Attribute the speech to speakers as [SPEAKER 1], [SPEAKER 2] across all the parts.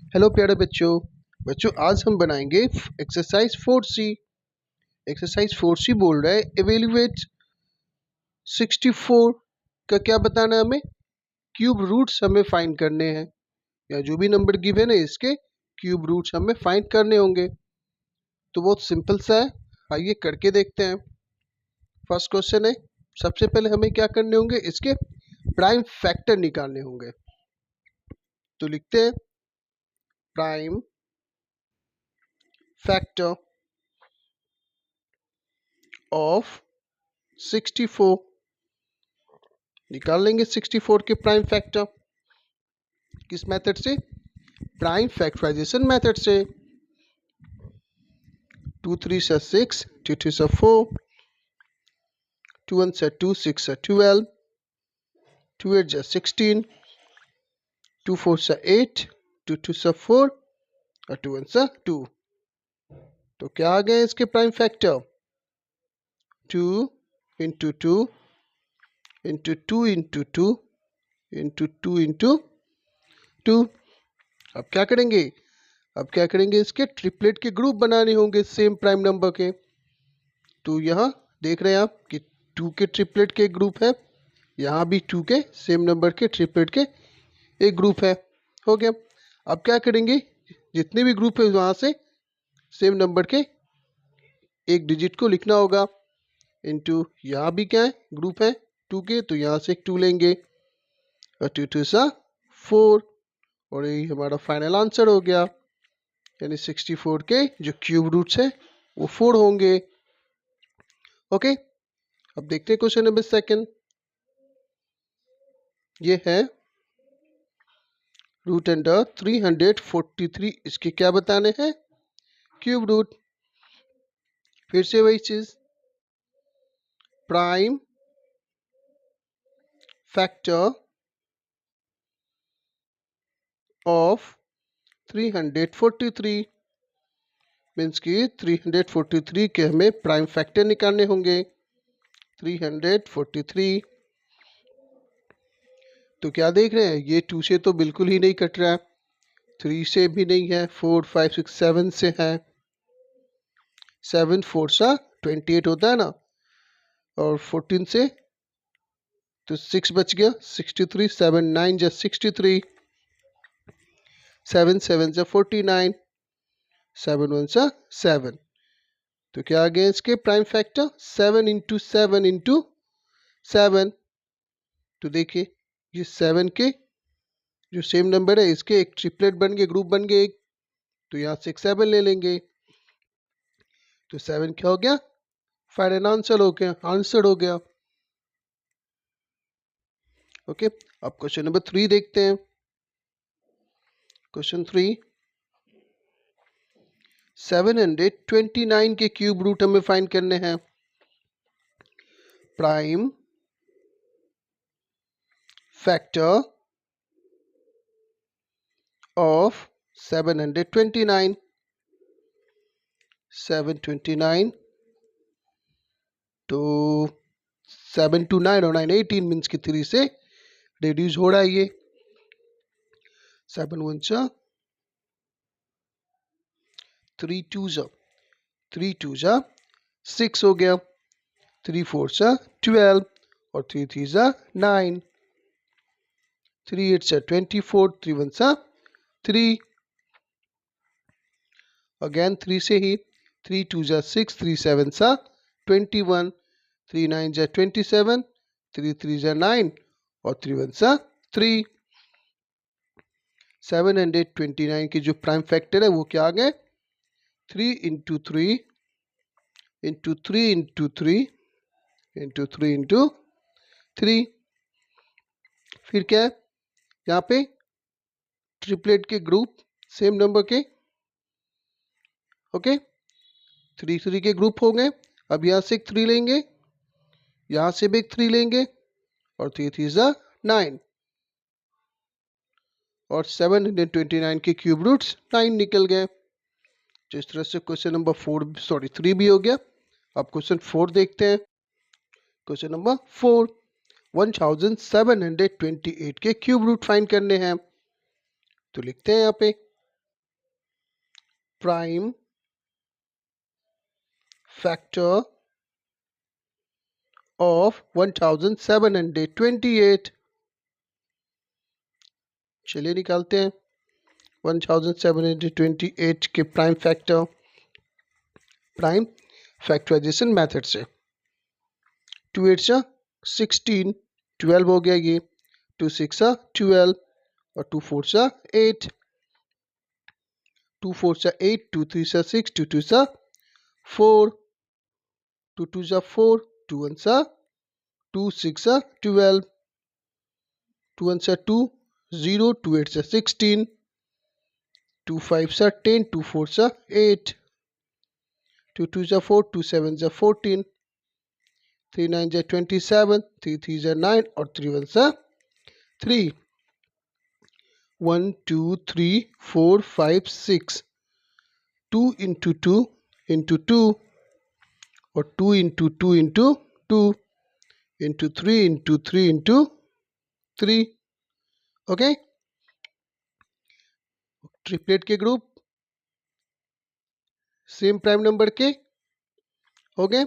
[SPEAKER 1] Hello प्यारे बच्चों। आज हम बनाएंगे एक्सरसाइज 4C। एक्सरसाइज 4C बोल रहा है एवेल्युएट 64 का क्या बताना है हमें। क्यूब रूट्स हमें फाइंड करने हैं, या जो भी नंबर गिवन है इसके क्यूब रूट्स हमें फाइंड करने होंगे। तो बहुत सिंपल सा है, आइए करके देखते हैं। फर्स्ट क्वेश्चन है, सबसे पहले हमें क्या करने होंगे, इसके प्राइम फैक्टर निकालने होंगे। तो लिखते हैं प्राइम फैक्टर ऑफ 64। निकाल लेंगे 64 के प्राइम फैक्टर किस मेथड से, प्राइम फैक्टराइजेशन मेथड से। 2 3 से 6, 2 2 से 4, 2 1 से 2, 6 से 12, 2 8 से 16, 2 4 से 8, 2 2 से 4 और 2 1 से 2। तो क्या आ गए इसके prime factor, 2 into 2 into 2 into 2 into 2 into 2। अब क्या करेंगे, इसके ट्रिपलेट के ग्रुप बनाने होंगे सेम प्राइम नंबर के। तो यहाँ देख रहे हैं आप कि 2 के ट्रिपलेट के ग्रुप है, यहाँ भी 2 के सेम नंबर के ट्रिपलेट के एक ग्रुप है। हो गया। अब क्या करेंगे, जितने भी ग्रुप है वहाँ से सेम नंबर के एक डिजिट को लिखना होगा। इनटू यहाँ भी क्या है, ग्रुप है 2 के, तो यहाँ से एक 2 लेंगे और 2 2 सा 4 और यही हमारा फाइनल आंसर हो गया। यानी 64 के जो क्यूब रूट्स है वो 4 होंगे। ओके, अब देखते हैं क्वेश्चन नंबर सेकंड। ये है रूट अंडर 343, इसके क्या बताने हैं, क्यूब रूट। फिर से वही चीज, प्राइम फैक्टर ऑफ 343 मीन्स कि 343 के हमें प्राइम फैक्टर निकालने होंगे। 343, तो क्या देख रहे हैं, ये 2 से तो बिल्कुल ही नहीं कट रहा है, 3 से भी नहीं है, 4 5 6 7 से है। 7 4 सा 28 होता है ना, और 14 से तो 6 बच गया, 63, 7 9 जा 63, 7 7 जा 49, 7 1 सा 7। तो क्या आ गया इसके प्राइम फैक्टर, 7 इंटू 7 इंटू 7। तो देखिए ये 7 के जो सेम नंबर है इसके एक ट्रिपलेट बन गए, ग्रुप बन गए एक, तो यहाँ से 7 ले लेंगे। तो 7 क्या हो गया, फाइनल आंसर हो गया। ओके, अब क्वेश्चन नंबर 3 देखते हैं। क्वेश्चन 3, 729 के क्यूब रूट हमें फाइंड करने हैं। प्राइम फैक्टर ऑफ 729, 729 तो 7 to 9 और 9 18 मीन्स की 3 से रिड्यूस हो रहा है ये। 7 1 जा 3 2 जा 3 2 जा 6 हो गया, 3 4 जा 12 और 3 3 जा 9, 3 8 जा 24, 3 1 जा 3, अगेन 3 से ही, 3 2 जा 6, 3 7 जा 21, 3 9 जा 27, 3 3 जा 9 और 3 1 जा 3। 729 की जो प्राइम फैक्टर है वो क्या आ गए, 3 into 3 into 3 into 3 into 3 into 3। फिर क्या है, यहाँ पे ट्रिपलेट के ग्रुप सेम नंबर के, ओके 3 3 के ग्रुप हो गए। अब यहाँ से एक 3 लेंगे, यहाँ से भी एक 3 लेंगे और 3 3 जा 9 और 729 के क्यूब रूट्स 9 निकल गए। तो इस तरह से क्वेश्चन नंबर 3 भी हो गया। अब क्वेश्चन 4 देखते हैं। क्वेश्चन नंबर 4, 1728 के क्यूब रूट फाइंड करने हैं। तो लिखते हैं यहाँ पे prime factor of 1728। चलिए निकालते हैं 1728 के प्राइम फैक्टराइजेशन मेथड से। 2 8 16, 12 हो गया ये, 2 6 12 और 2 4 8, 2 4 8, 2 3 6, 2 2 4, 2 2 4, 2 1 2, 6 12, 2 1 2 0, 2 8 16, 2 5 10, 2 4 8, 2 2 4, 2 7 14, 3 9 27, 3 3 9 और 3 1 3। 1 2 3 4 5 6, 2 into 2 into 2 और 2 into 2 into 2 into 3 into 3 into 3। Okay, triplet के ग्रुप सेम प्राइम नंबर के हो गए।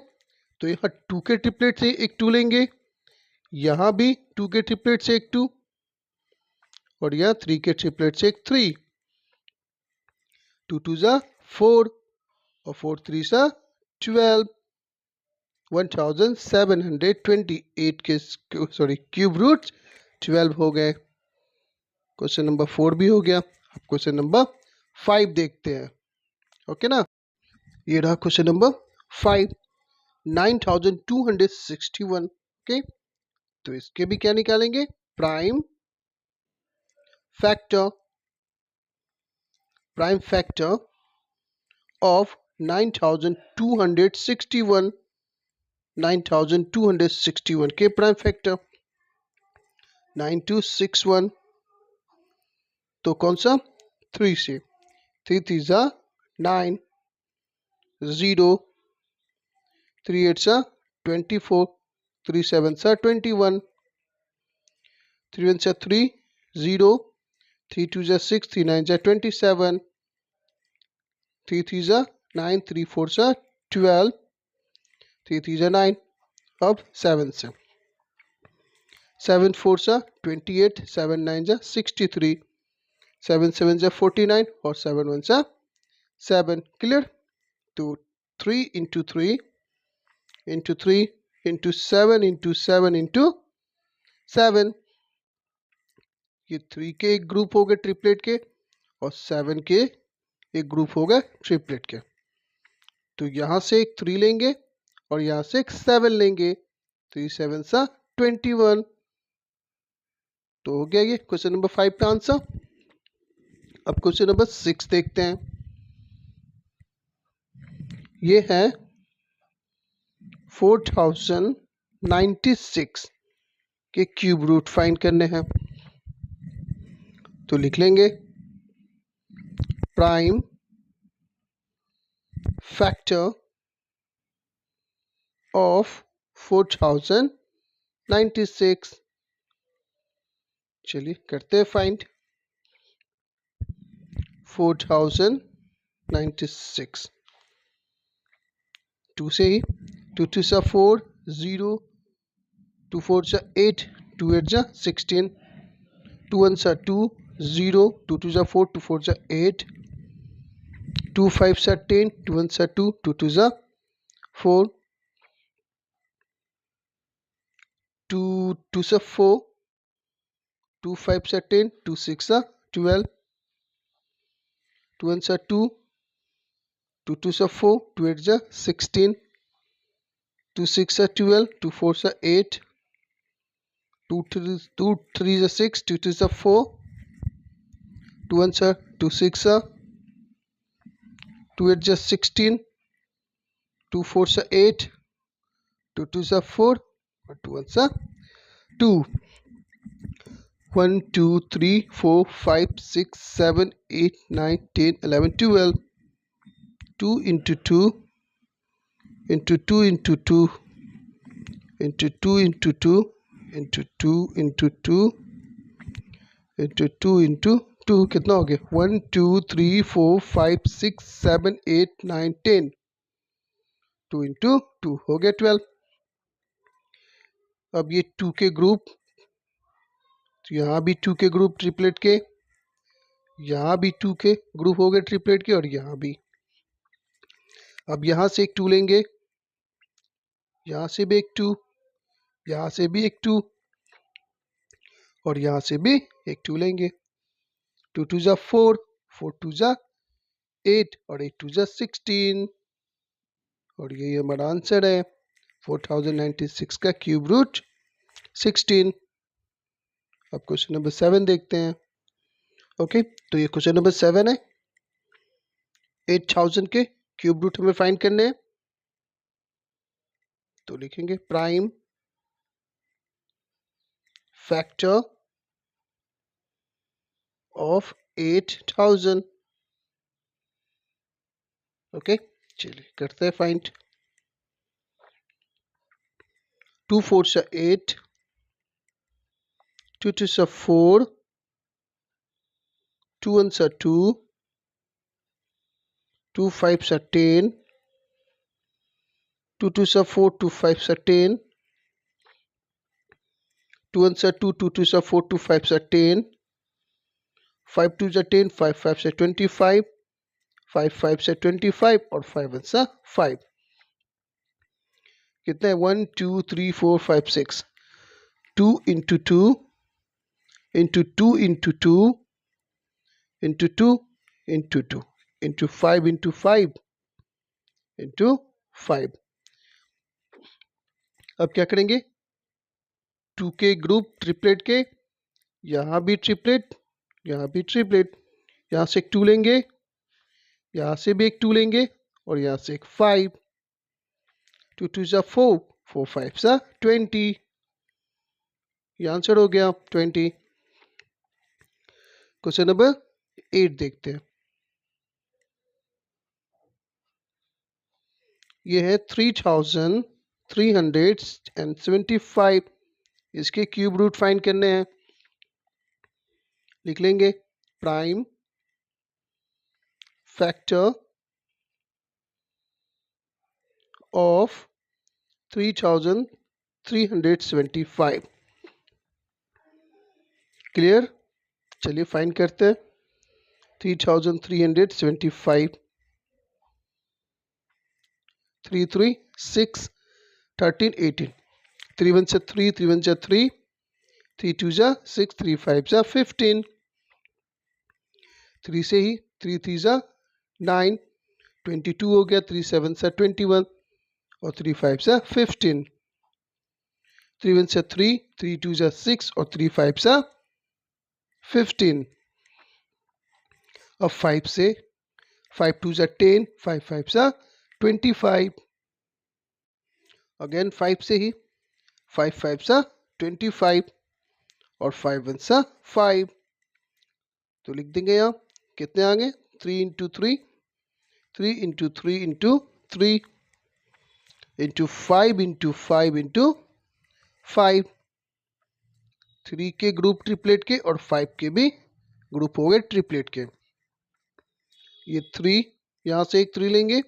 [SPEAKER 1] तो यहाँ 2 के ट्रिपलेट से एक 2 लेंगे, यहाँ भी 2 के ट्रिपलेट से एक 2 और यहाँ 3 के ट्रिपलेट से एक 3। 2 2 4 और 4 3 12। 1728 के क्यूब रूट 12 हो गए। क्वेश्चन नंबर 4 भी हो गया। अब क्वेश्चन नंबर 5 देखते हैं। ओके ना, ये रहा क्वेश्चन नंबर 5, 9261। ओके, तो इसके भी क्या निकालेंगे, प्राइम फैक्टर ऑफ 9261 के प्राइम फैक्टर 9261। तो कौन सा, 3 से, 3 3 9, 0, 3 8 24, 3 7 21, 3 1 3 0, 3 2 6, 3 9 27, 3 3 9, 3 4 12, 3 3 9। अब 7 से, 7 4 28, 7 9 63, 7 7 49 और 7 1 7। क्लियर। तो 3 into 3 into 3 into 7 into 7 into 7। ये 3 के एक ग्रुप हो गए ट्रिपलेट के और 7 के एक ग्रुप हो गए ट्रिपलेट के। तो यहाँ से एक 3 लेंगे और यहाँ से एक 7 लेंगे, 3 7 21। तो हो गया ये क्वेश्चन नंबर 5 का आंसर। अब क्वेश्चन नंबर 6 देखते हैं। ये है 4096 के क्यूब रूट फाइंड करने हैं। तो लिख लेंगे प्राइम फैक्टर ऑफ 4096। चलिए करते हैं फाइंड। 4096, 2 से ही, 2 2 4 0, 2 4 8, 2 8 16, 2 1 2 0, 2 2 4, 2 4 8, 2 5 10, 2 1 2, 2 2 4, 2 2 4, 2 5 10, 2 6 12, 2 1 2, 2 2 4, 2 8 16, 2 6 12, 2 4 8, 2 3 6, 2 2 4, 2 1 2 6, 2 8 16, 2 4 8, 2 2 4 और 2 1 2। 1 2 3 4 5 6 7 8 9 10 11 12। 2 into 2 into 2 into 2 into 2 into 2 into 2 into 2 into 2 into 2 कितना हो गया 1 2 3 4 5 6 7 8 9 10 2 इंटू 2 हो गया 12। अब ये 2 के ग्रुप, तो यहाँ भी 2 के ग्रुप ट्रिपलेट के, यहाँ भी 2 के ग्रुप हो गए ट्रिपलेट के, और यहाँ भी। अब यहाँ से एक 2 लेंगे, यहाँ से भी एक 2, यहाँ से भी एक 2, और यहाँ से भी एक 2 लेंगे। 2 2 जा 4, 4 2 जा 8, और 8 2 जा 16, और यही हमारा आंसर है 4096 का क्यूब रूट 16। अब क्वेश्चन नंबर 7 देखते हैं। ओके, तो ये क्वेश्चन नंबर 7 है। 8000 के क्यूब रूट हमें फाइंड करने हैं, तो लिखेंगे प्राइम फैक्टर ऑफ 8000। ओके, चलिए करते हैं find. 2 4 are 8, 2 2 are 4, 2 1 are 2, 2 5 are 10, 2 2 are 4, 2 5 are 10, 2 1 are 2, 2 2 are 4, 2 5 are 10, 5 2 are 10, 5 5 are 25, 5 5 are 25, और 5 1 are 5। कितना है 1 2 3 4 5 6, 2 into 2 into 2 into 2 into 2 into 2 into 5 into 5 into 5। अब क्या करेंगे 2 के ग्रुप ट्रिपलेट के, यहाँ भी ट्रिपलेट, यहाँ भी ट्रिपलेट, यहाँ से एक 2 लेंगे, यहाँ से भी एक 2 लेंगे, और यहाँ से एक 5। 2 2 जा 4, 4 5 जा 20, ये आंसर हो गया 20। क्वेश्चन नंबर 8 देखते हैं। ये है 3375, इसके क्यूब रूट फाइंड करने हैं। लिख लेंगे प्राइम फैक्टर ऑफ 3375। क्लियर, चलिए फाइंड करते हैं 3375। 3 3 6 13 18, 3 1 से 3, 3 1 से 3, 3 2 जा 6, 3 5 जा 15, 3 से ही 3 3 जा 9, 22 हो गया, 3 7 से 21, और 3 5 से 15, 3 1 से 3, 3 2 जा 6, और 3 5 से 15। अब 5 से 5 2 जा 10, 5 5 से 25, अगेन 5 से ही 5 5 से 25, और 5 1 से 5। तो लिख देंगे यहाँ कितने आएंगे 3 into 3, 3 into 3 into 3 into 5 into 5 into 5। 3 के ग्रुप ट्रिपलेट के, और 5 के भी ग्रुप हो गए ट्रिपलेट के। ये 3, यहाँ से एक 3 लेंगे,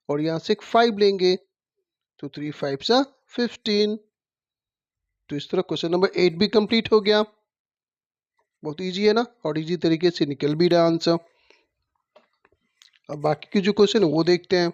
[SPEAKER 1] और यहाँ से एक 5 लेंगे, तो 3 5 सा 15। तो इस तरह क्वेश्चन नंबर 8 भी कंप्लीट हो गया। बहुत इजी है ना, और इजी तरीके से निकल भी रहा आंसर। अब बाकी के जो क्वेश्चन है वो देखते हैं।